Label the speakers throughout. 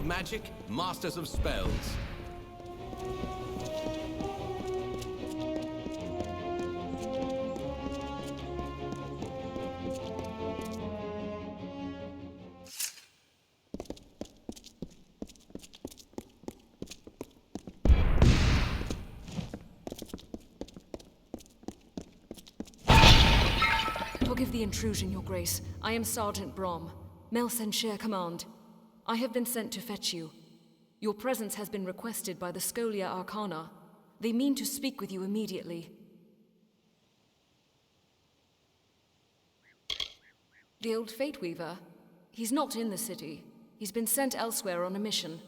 Speaker 1: of magic, masters of spells.
Speaker 2: Forgive the intrusion, Your Grace. I am Sergeant Brom, Mel Senshir Command. I have been sent to fetch you. Your presence has been requested by the Scholia Arcana. They mean to speak with you immediately. The old Fate Weaver? He's not in the city. He's been sent elsewhere on a mission.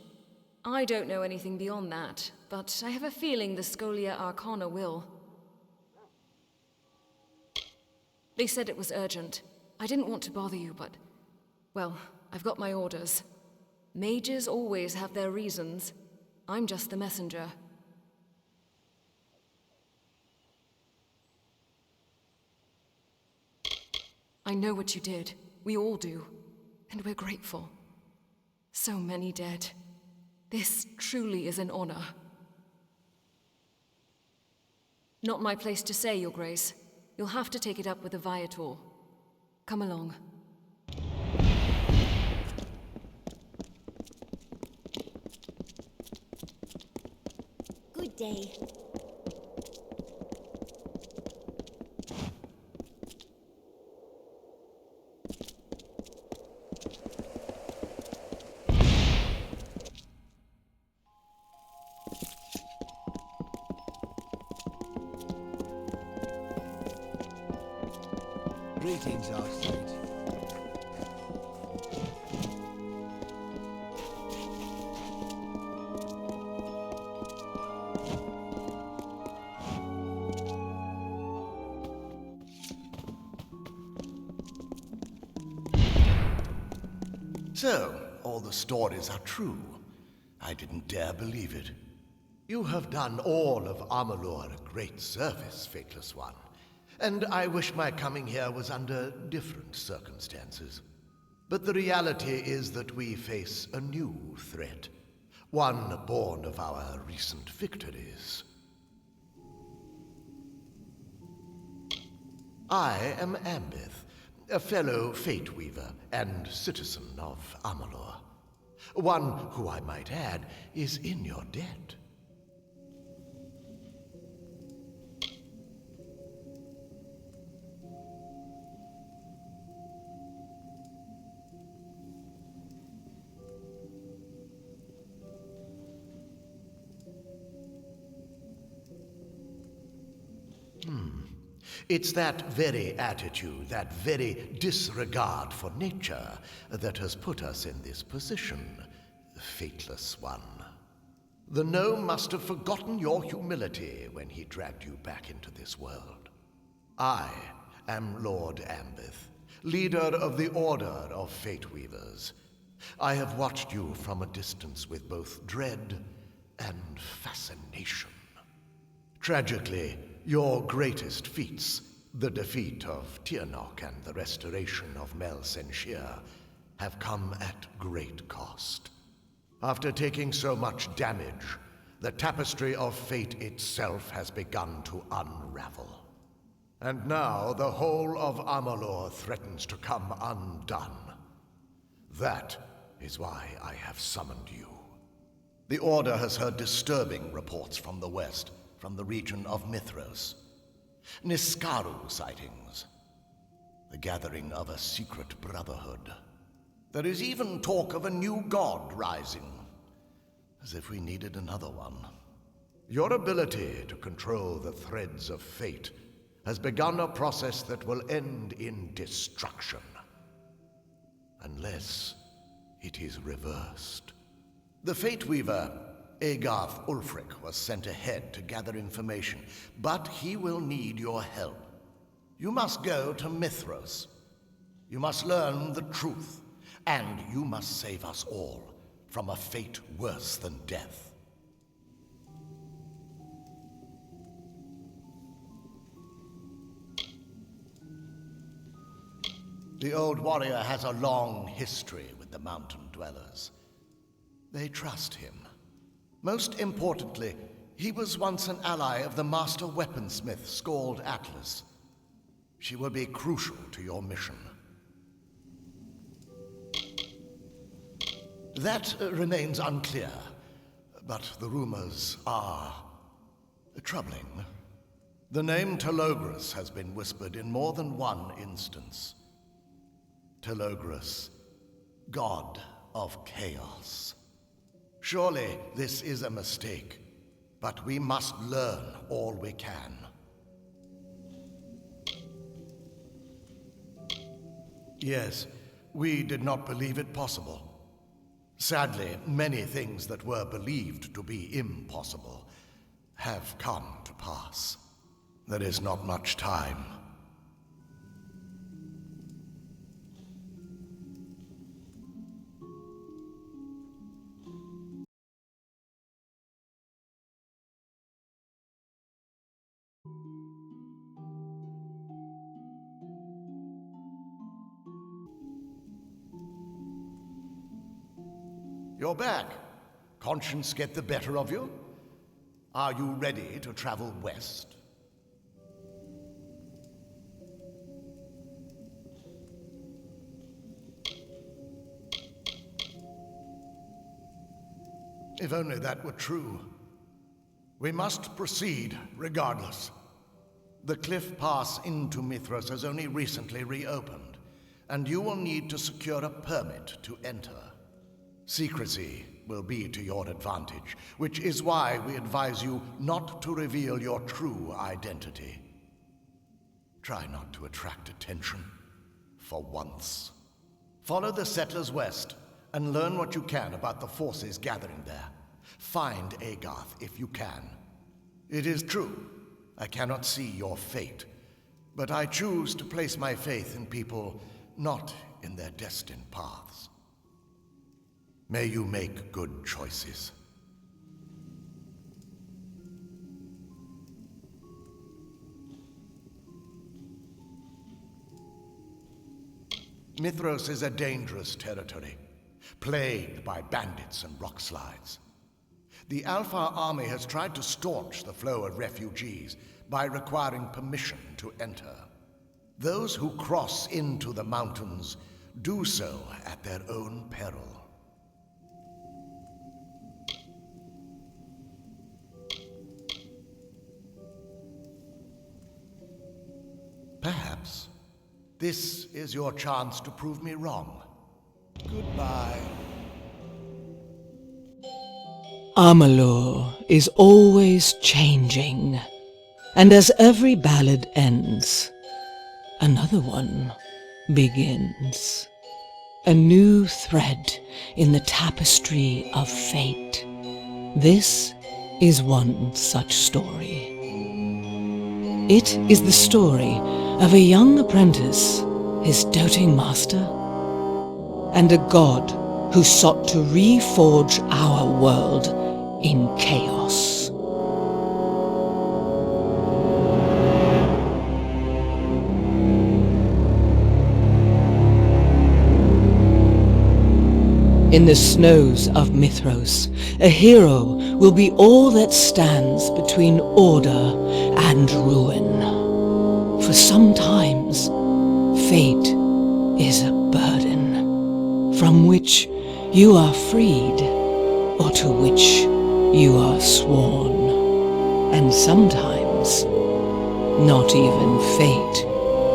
Speaker 2: I don't know anything beyond that, but I have a feeling the Scholia Arcana will. They said it was urgent. I didn't want to bother you, but... well, I've got my orders. Mages always have their reasons. I'm just the messenger. I know what you did. We all do. And we're grateful. So many dead. This truly is an honor. Not my place to say, Your Grace. You'll have to take it up with the Viator. Come along.
Speaker 3: Good day.
Speaker 4: Greetings, Archmage.
Speaker 5: So, all the stories are true. I didn't dare believe it. You have done all of Amalur a great service, Faithless One. And I wish my coming here was under different circumstances. But the reality is that we face a new threat. One born of our recent victories. I am Ambith, a fellow Fate Weaver and citizen of Amalur. One who, I might add, is in your debt. It's that very attitude, that very disregard for nature, that has put us in this position, Faithless One. The gnome must have forgotten your humility when he dragged you back into this world. I am Lord Ambith, leader of the Order of Fate Weavers. I have watched you from a distance with both dread and fascination. Tragically, your greatest feats, the defeat of Tirnoch and the restoration of Mel Senshir, have come at great cost. After taking so much damage, the tapestry of fate itself has begun to unravel. And now the whole of Amalur threatens to come undone. That is why I have summoned you. The Order has heard disturbing reports from the west, from the region of Mithras. Niskaru sightings. The gathering of a secret brotherhood. There is even talk of a new god rising. As if we needed another one. Your ability to control the threads of fate has begun a process that will end in destruction. Unless it is reversed. The Fate Weaver, Agarth Ulfric, was sent ahead to gather information, but he will need your help. You must go to Mithras. You must learn the truth, and you must save us all from a fate worse than death. The old warrior has a long history with the mountain dwellers. They trust him. Most importantly, he was once an ally of the master weaponsmith Scald Atlas. She will be crucial to your mission. That remains unclear, but the rumors are troubling. The name Telogris has been whispered in more than one instance. Telogris, god of chaos. Surely this is a mistake, but we must learn all we can. Yes, we did not believe it possible. Sadly, many things that were believed to be impossible have come to pass. There is not much time. You're back. Conscience get the better of you? Are you ready to travel west? If only that were true. We must proceed regardless. The cliff pass into Mithras has only recently reopened, and you will need to secure a permit to enter. Secrecy will be to your advantage, which is why we advise you not to reveal your true identity. Try not to attract attention, for once. Follow the settlers west, and learn what you can about the forces gathering there. Find Agarth if you can. It is true, I cannot see your fate, but I choose to place my faith in people not in their destined paths. May you make good choices. Mithras is a dangerous territory, plagued by bandits and rock slides. The Alpha army has tried to staunch the flow of refugees by requiring permission to enter. Those who cross into the mountains do so at their own peril. Perhaps this is your chance to prove me wrong. Goodbye.
Speaker 4: Amalur is always changing, and as every ballad ends, another one begins. A new thread in the tapestry of fate. This is one such story. It is the story of a young apprentice, his doting master, and a god who sought to reforge our world in chaos. In the snows of Mithros, a hero will be all that stands between order and ruin. For sometimes, fate is a burden from which you are freed, or to which you are sworn. And sometimes, not even fate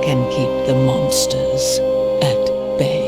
Speaker 4: can keep the monsters at bay.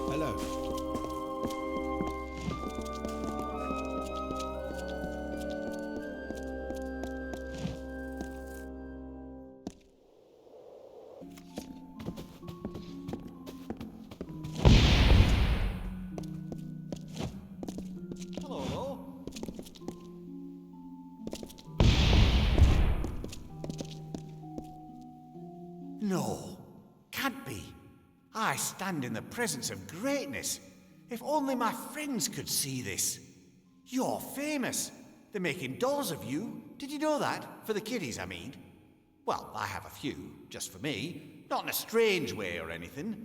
Speaker 1: Hello.
Speaker 6: Hello. No, can't be. I stand in the presence of greatness. If only my friends could see this. You're famous. They're making dolls of you. Did you know that? For the kiddies, I mean. Well, I have a few, just for me. Not in a strange way or anything.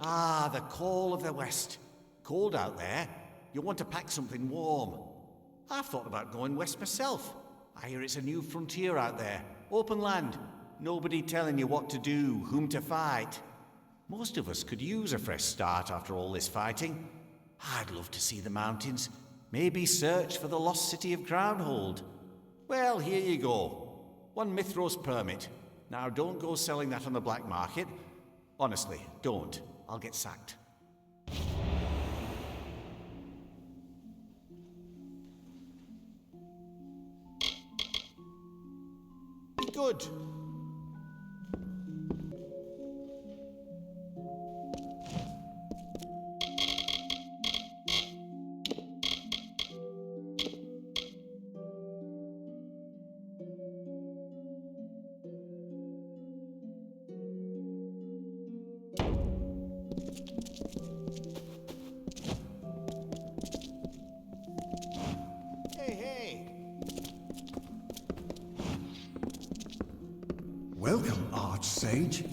Speaker 6: Ah, the call of the West. Cold out there. You'll want to pack something warm. I've thought about going west myself. I hear it's a new frontier out there. Open land. Nobody telling you what to do, whom to fight. Most of us could use a fresh start after all this fighting. I'd love to see the mountains. Maybe search for the lost city of Crownhold. Well, here you go. 1 Mithros permit. Now don't go selling that on the black market. Honestly, don't. I'll get sacked. Be good. Hey.
Speaker 7: Welcome, Archsage.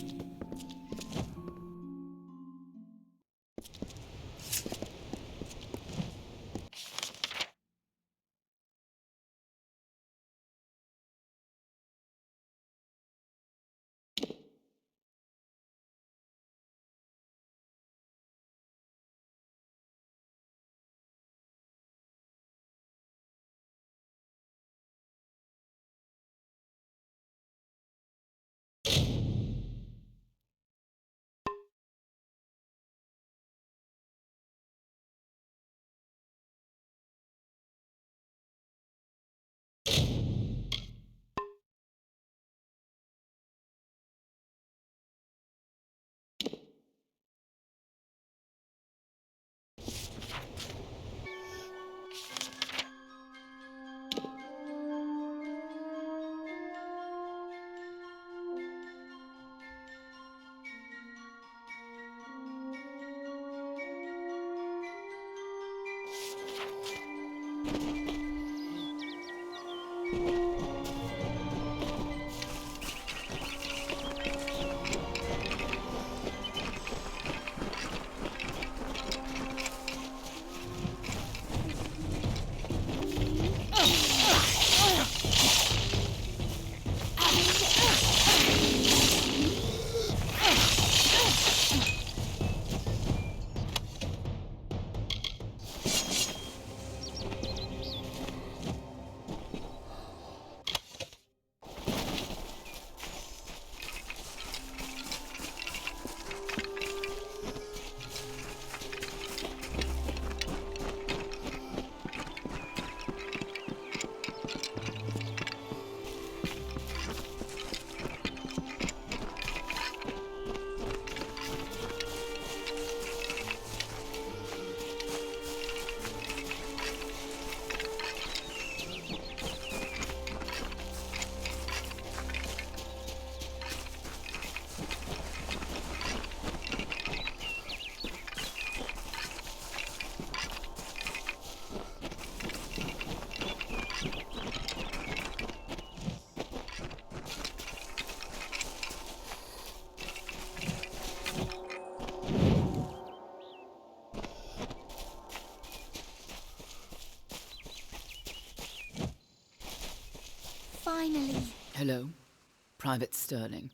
Speaker 8: Private Sterling.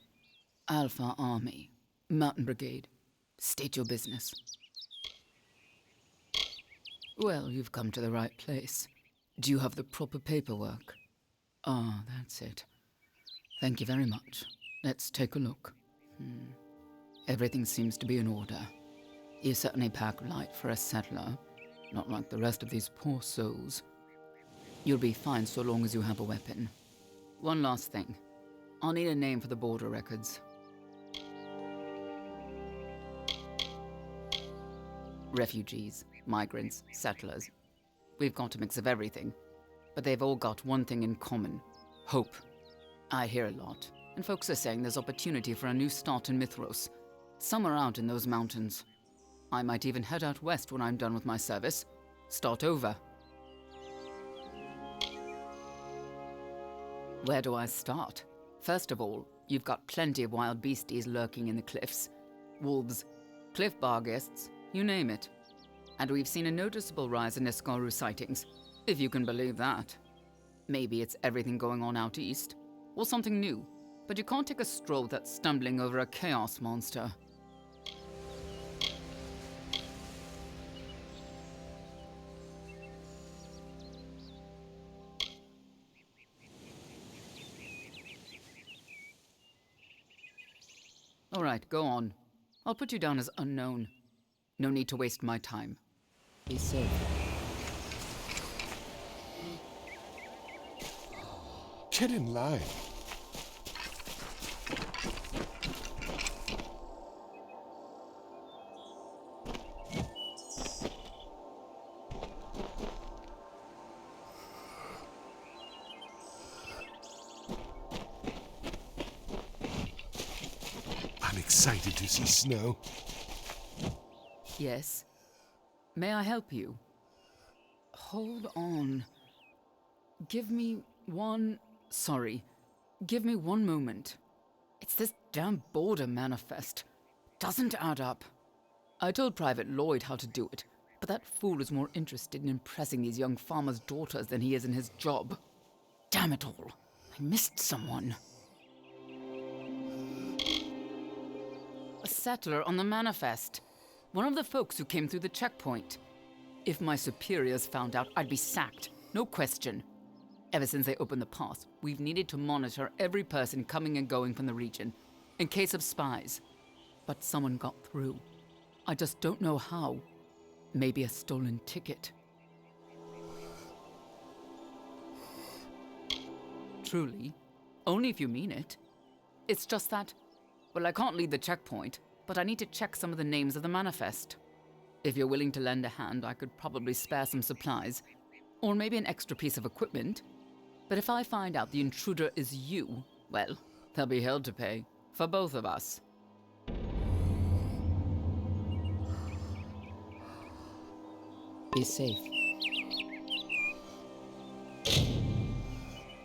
Speaker 8: Alpha Army. Mountain Brigade. State your business. Well, you've come to the right place. Do you have the proper paperwork? Ah, that's it. Thank you very much. Let's take a look. Everything seems to be in order. You certainly pack light for a settler. Not like the rest of these poor souls. You'll be fine so long as you have a weapon. One last thing. I'll need a name for the border records. Refugees, migrants, settlers. We've got a mix of everything. But they've all got one thing in common. Hope. I hear a lot, and folks are saying there's opportunity for a new start in Mithros. Somewhere out in those mountains. I might even head out west when I'm done with my service. Start over. Where do I start? First of all, you've got plenty of wild beasties lurking in the cliffs. Wolves, cliff barghests, you name it. And we've seen a noticeable rise in Escaru sightings, if you can believe that. Maybe it's everything going on out east, or something new, but you can't take a stroll without stumbling over a chaos monster. All right, go on. I'll put you down as unknown. No need to waste my time. Be safe.
Speaker 7: Get in line. I'm excited to see snow.
Speaker 8: Yes? May I help you? Hold on. Give me one moment. It's this damn border manifest. Doesn't add up. I told Private Lloyd how to do it, but that fool is more interested in impressing these young farmers' daughters than he is in his job. Damn it all. I missed someone. A settler on the manifest. One of the folks who came through the checkpoint. If my superiors found out, I'd be sacked. No question. Ever since they opened the pass, we've needed to monitor every person coming and going from the region, in case of spies. But someone got through. I just don't know how. Maybe a stolen ticket. Truly, only if you mean it. It's just that, well, I can't leave the checkpoint, but I need to check some of the names of the manifest. If you're willing to lend a hand, I could probably spare some supplies, or maybe an extra piece of equipment. But if I find out the intruder is you, well, there'll be hell to pay, for both of us. Be safe.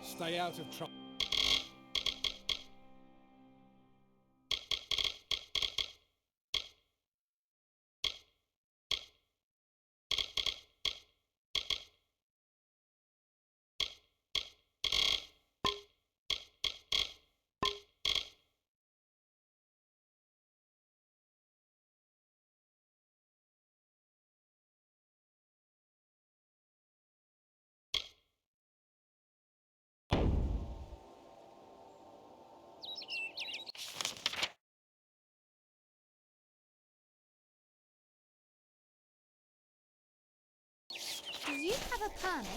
Speaker 1: Stay out of trouble.
Speaker 3: Do you have a permit?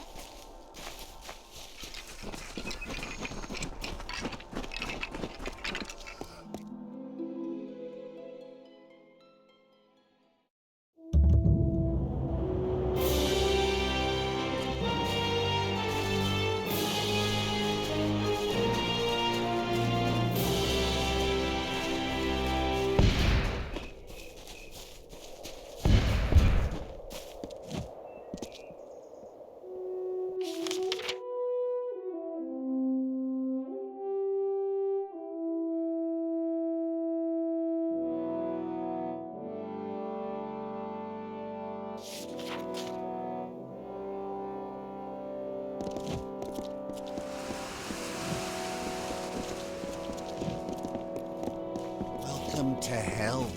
Speaker 6: Welcome to hell.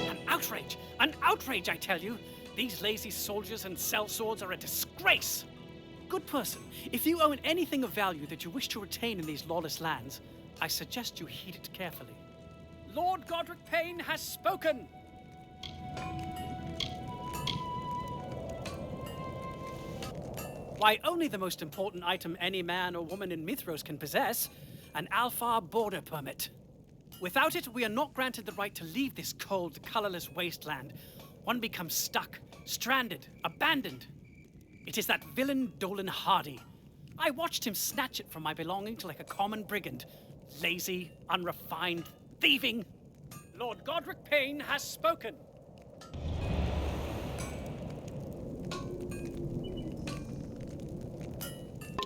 Speaker 9: An outrage! An outrage, I tell you! These lazy soldiers and sellswords are a disgrace! Good person, if you own anything of value that you wish to retain in these lawless lands, I suggest you heed it carefully. Lord Godric Payne has spoken! Why, only the most important item any man or woman in Mithros can possess, an Alfar border permit. Without it, we are not granted the right to leave this cold, colorless wasteland. One becomes stuck, stranded, abandoned. It is that villain Dolan Hardy. I watched him snatch it from my belongings like a common brigand. Lazy, unrefined, thieving. Lord Godric Payne has spoken.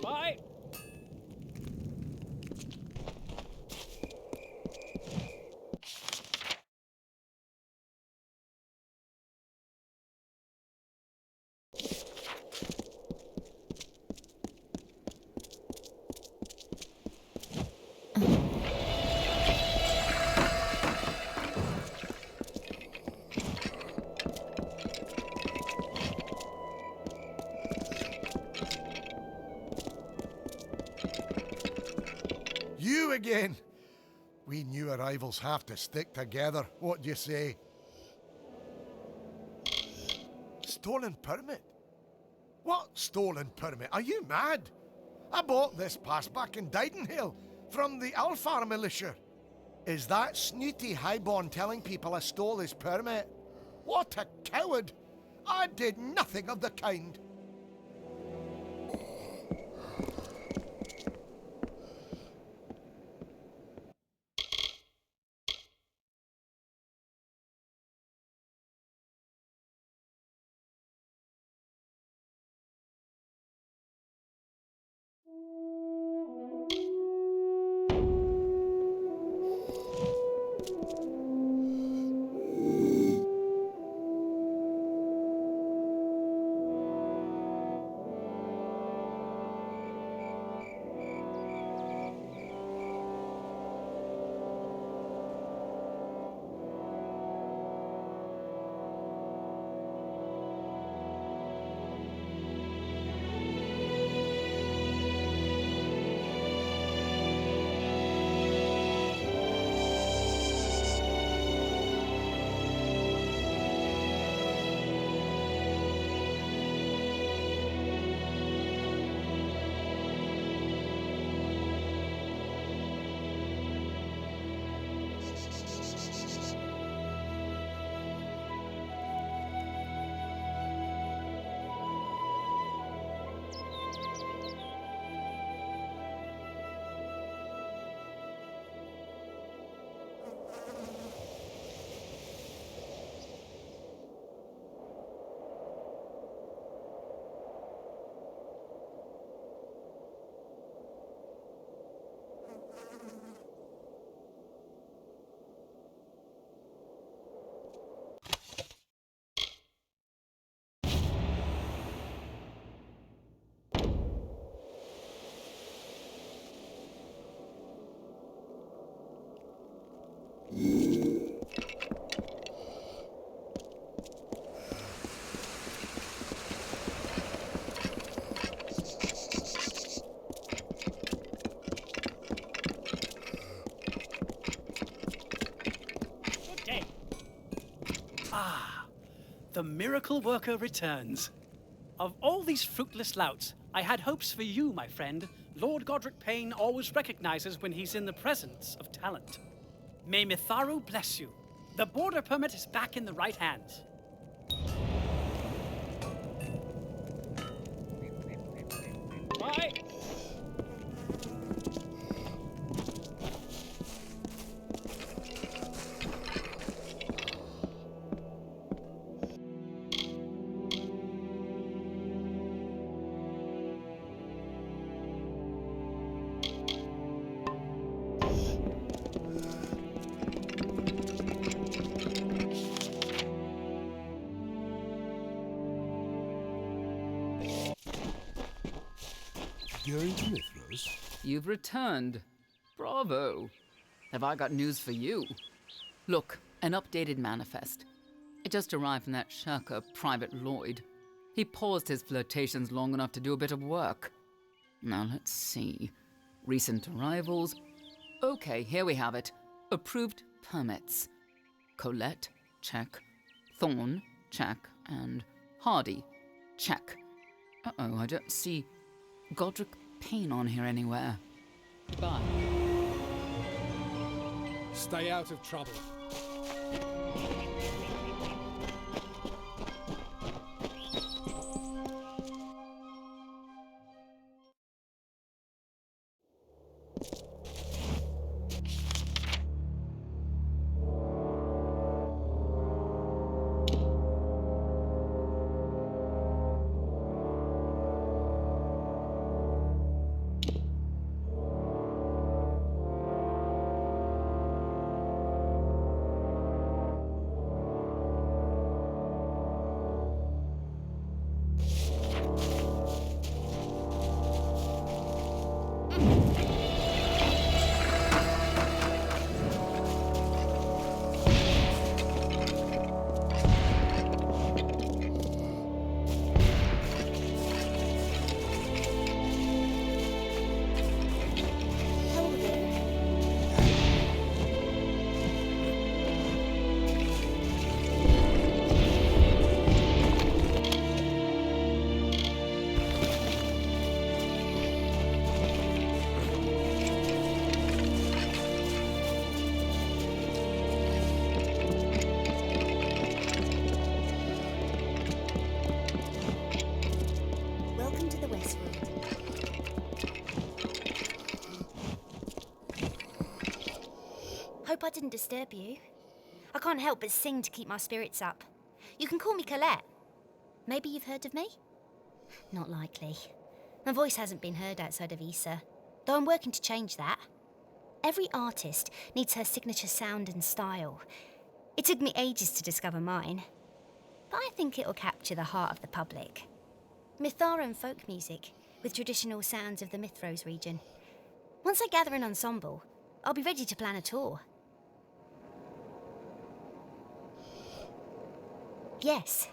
Speaker 9: Bye.
Speaker 10: You again! We new arrivals have to stick together, what do you say? Stolen permit? What stolen permit? Are you mad? I bought this pass back in Didenhill from the Alfar militia. Is that snooty highborn telling people I stole his permit? What a coward! I did nothing of the kind.
Speaker 9: The miracle worker returns. Of all these fruitless louts, I had hopes for you, my friend. Lord Godric Payne always recognizes when he's in the presence of talent. May Mitharu bless you. The border permit is back in the right hands. Bye.
Speaker 7: going to Mithras?
Speaker 8: You've returned. Bravo. Have I got news for you? Look, an updated manifest. It just arrived from that shirker, Private Lloyd. He paused his flirtations long enough to do a bit of work. Now let's see. Recent arrivals. Okay, here we have it. Approved permits. Colette, check. Thorn, check. And Hardy, check. Uh-oh, I don't see Godric Payne on here anywhere. Bye.
Speaker 11: Stay out of trouble.
Speaker 3: Welcome to the Westwood. Hope I didn't disturb you. I can't help but sing to keep my spirits up. You can call me Colette. Maybe you've heard of me? Not likely. My voice hasn't been heard outside of Issa, though I'm working to change that. Every artist needs her signature sound and style. It took me ages to discover mine, but I think it'll capture the heart of the public. Mitharan folk music, with traditional sounds of the Mithros region. Once I gather an ensemble, I'll be ready to plan a tour. Yes,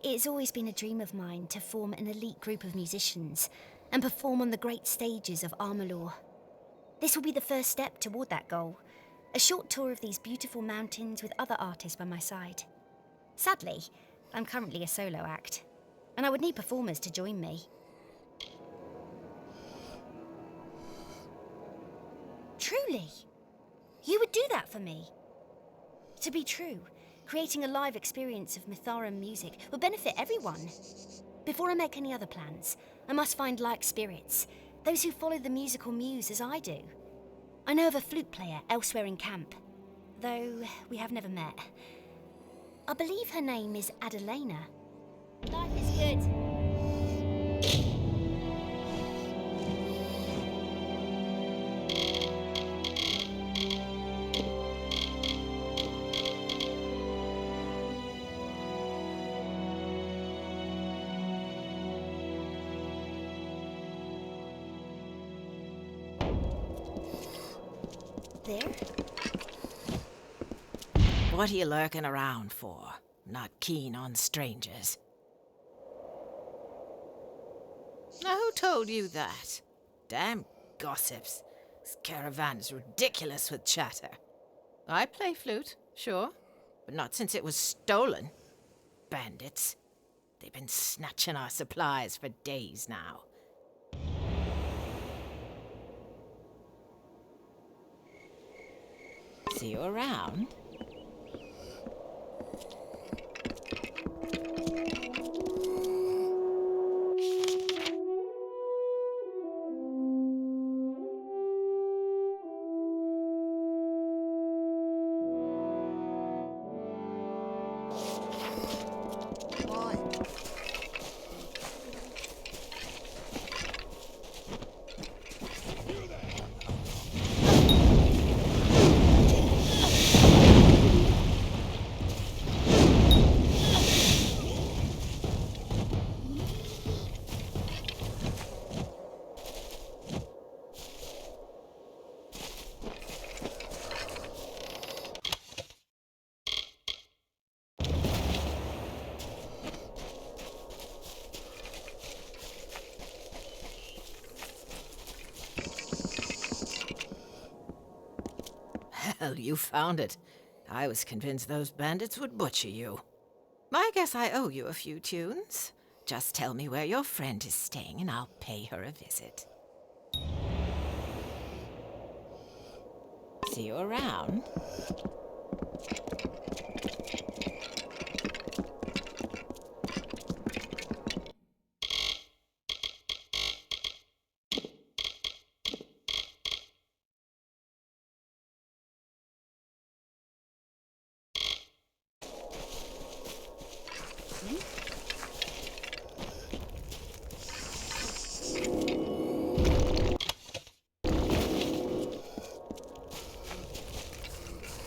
Speaker 3: it's always been a dream of mine to form an elite group of musicians and perform on the great stages of Amalur. This will be the first step toward that goal, a short tour of these beautiful mountains with other artists by my side. Sadly, I'm currently a solo act, and I would need performers to join me. Truly? You would do that for me? To be true, creating a live experience of Mitharan music would benefit everyone. Before I make any other plans, I must find like spirits, those who follow the musical muse as I do. I know of a flute player elsewhere in camp, though we have never met. I believe her name is Adelena. Life is good. There?
Speaker 12: What are you lurking around for? Not keen on strangers. Now, who told you that? Damn gossips. This caravan is ridiculous with chatter. I play flute, sure, but not since it was stolen. Bandits. They've been snatching our supplies for days now. See you around? Well, you found it. I was convinced those bandits would butcher you. I guess I owe you a few tunes. Just tell me where your friend is staying and I'll pay her a visit. See you around.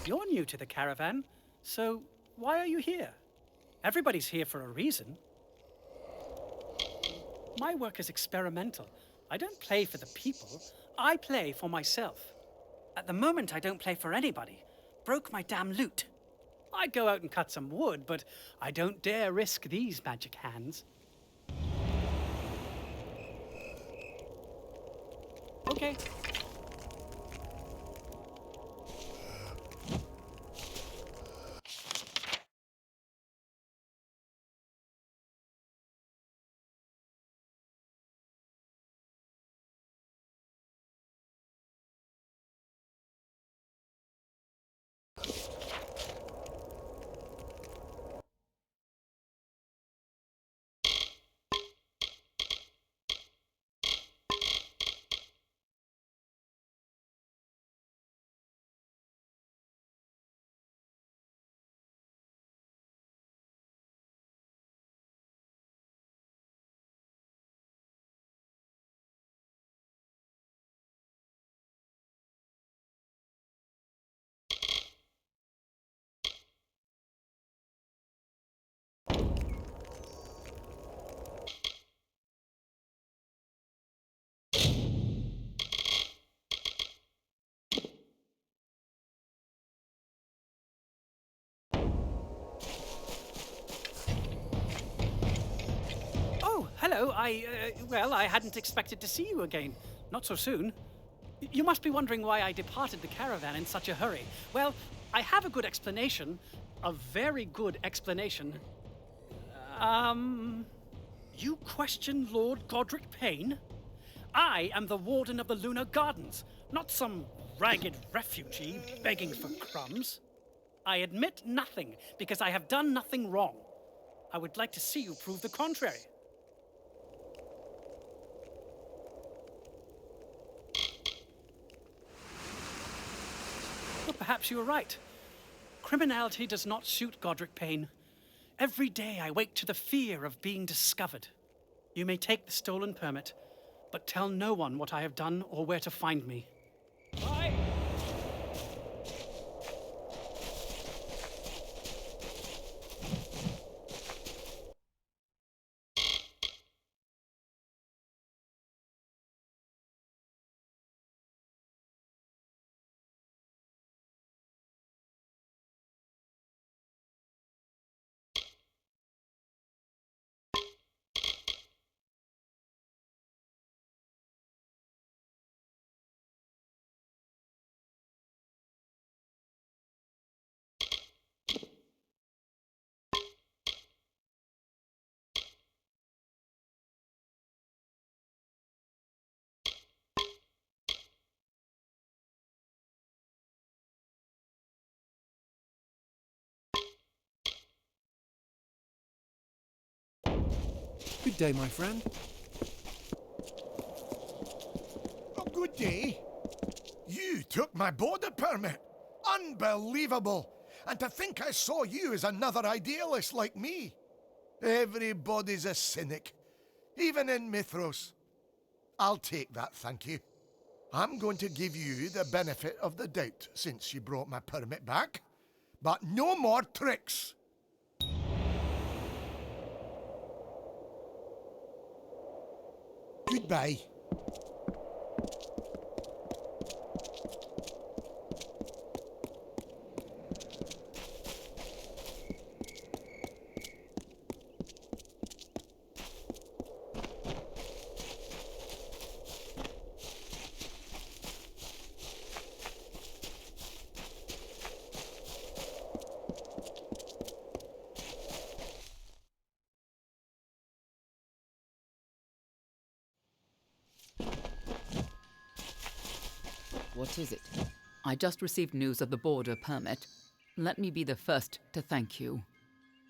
Speaker 9: You're new to the caravan, so why are you here? Everybody's here for a reason. My work is experimental. I don't play for the people. I play for myself. At the moment, I don't play for anybody. Broke my damn lute. I'd go out and cut some wood, but I don't dare risk these magic hands. Okay. Oh, hello. Well, I hadn't expected to see you again. Not so soon. You must be wondering why I departed the caravan in such a hurry. Well, I have a good explanation. A very good explanation. You question Lord Godric Payne? I am the warden of the Lunar Gardens, not some ragged refugee begging for crumbs. I admit nothing because I have done nothing wrong. I would like to see you prove the contrary. Well, perhaps you are right. Criminality does not suit Godric Payne. Every day I wake to the fear of being discovered. You may take the stolen permit, but tell no one what I have done or where to find me. Bye!
Speaker 1: Good day, my friend.
Speaker 10: Oh, good day. You took my border permit. Unbelievable. And to think I saw you as another idealist like me. Everybody's a cynic, even in Mithros. I'll take that, thank you. I'm going to give you the benefit of the doubt since you brought my permit back. But no more tricks. Goodbye.
Speaker 8: What is it? I just received news of the border permit. Let me be the first to thank you.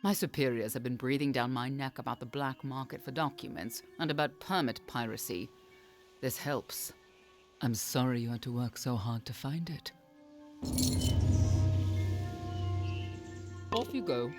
Speaker 8: My superiors have been breathing down my neck about the black market for documents and about permit piracy. This helps. I'm sorry you had to work so hard to find it. Off you go.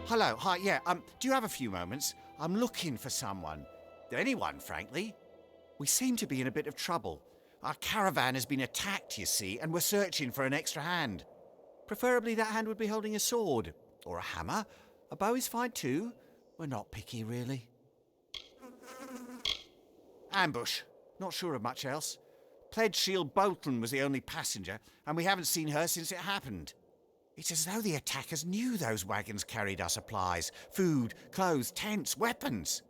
Speaker 6: Hello, hi, yeah, do you have a few moments? I'm looking for someone. Anyone, frankly. We seem to be in a bit of trouble. Our caravan has been attacked, you see, and we're searching for an extra hand. Preferably that hand would be holding a sword, or a hammer. A bow is fine too. We're not picky, really. Ambush. Not sure of much else. Pledge Shield Bolton was the only passenger, and we haven't seen her since it happened. It's as though the attackers knew those wagons carried our supplies. Food, clothes, tents, weapons.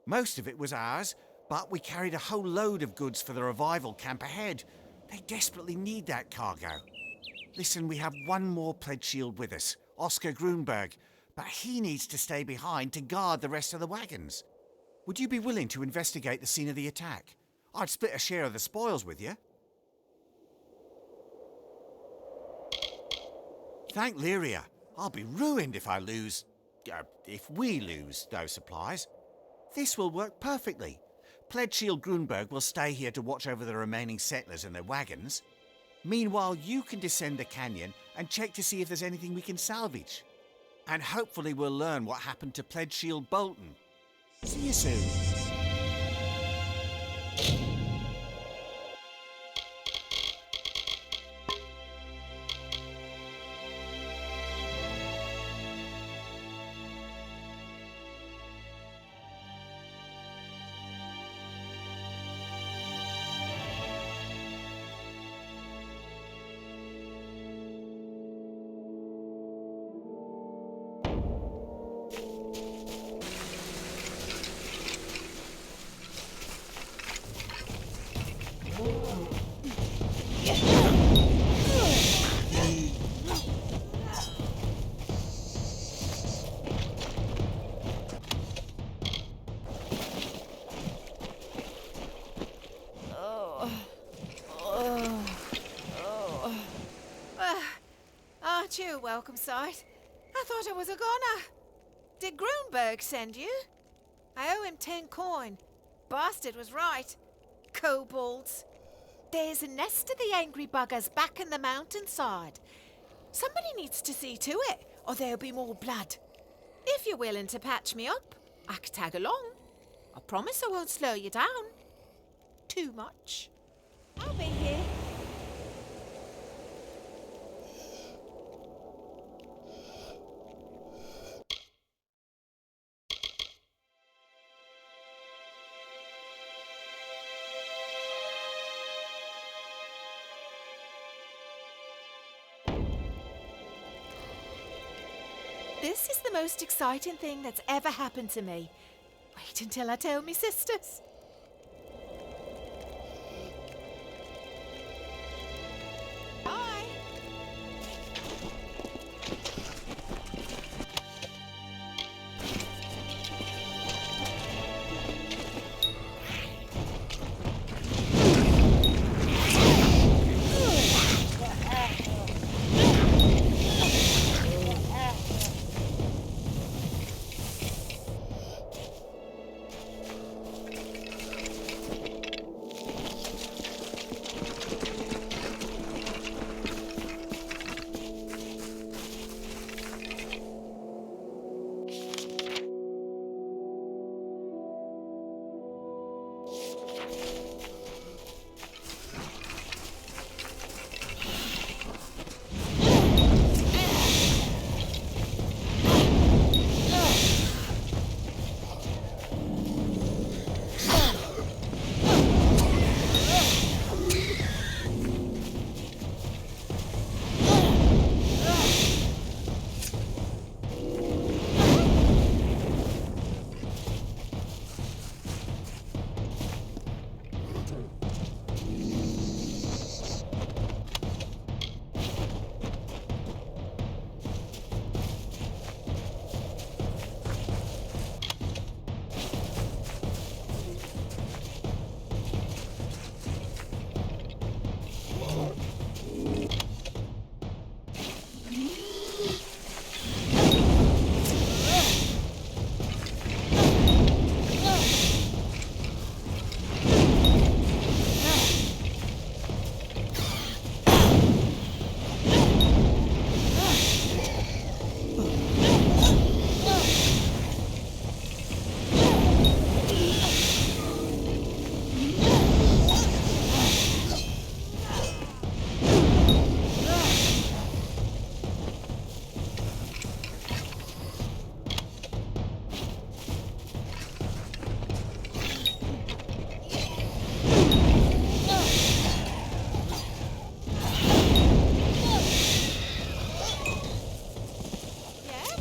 Speaker 6: Most of it was ours, but we carried a whole load of goods for the revival camp ahead. They desperately need that cargo. Listen, we have one more pledge shield with us, Oscar Grunberg, but he needs to stay behind to guard the rest of the wagons. Would you be willing to investigate the scene of the attack? I'd split a share of the spoils with you. Thank Lyria. I'll be ruined if I lose... if we lose those supplies. This will work perfectly. Pledge Shield Grunberg will stay here to watch over the remaining settlers and their wagons. Meanwhile, you can descend the canyon and check to see if there's anything we can salvage. And hopefully we'll learn what happened to Pledge Shield Bolton. See you soon.
Speaker 12: Aren't you a welcome sight? I thought I was a goner. Did Grunberg send you? I owe him 10 coin. Bastard was right. Kobolds. There's a nest of the angry buggers back in the mountainside. Somebody needs to see to it, or there'll be more blood. If you're willing to patch me up, I could tag along. I promise I won't slow you down. Too much. I'll be here. This is the most exciting thing that's ever happened to me. Wait until I tell me sisters. Bye.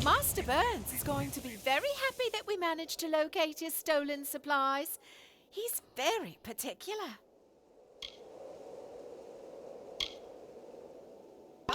Speaker 12: Master Burns is going to be very happy that we managed to locate his stolen supplies. He's very particular. Bye.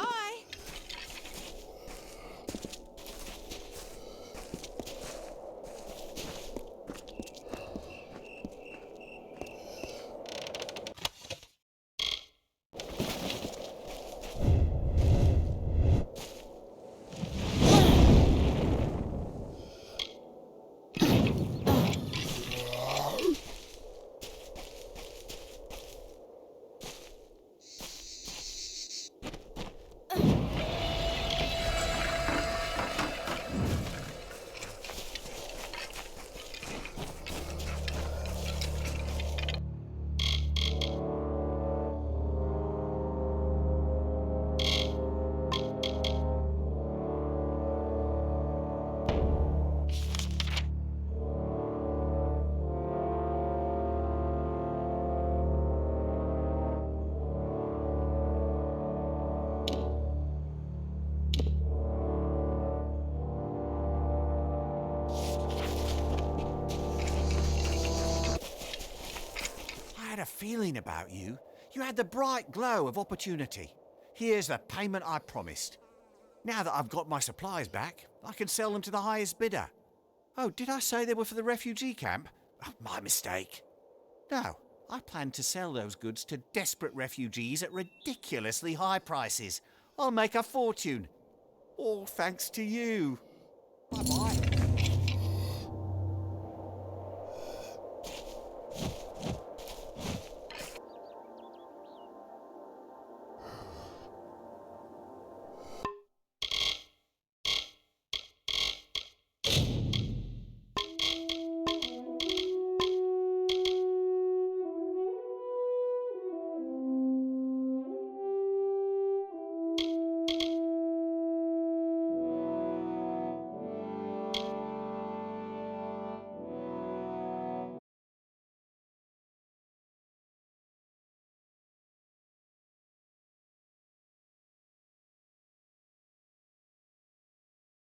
Speaker 6: I had a feeling about you. You had the bright glow of opportunity. Here's the payment I promised. Now that I've got my supplies back, I can sell them to the highest bidder. Oh, did I say they were for the refugee camp? Oh, my mistake. No, I plan to sell those goods to desperate refugees at ridiculously high prices. I'll make a fortune. All thanks to you. Bye-bye.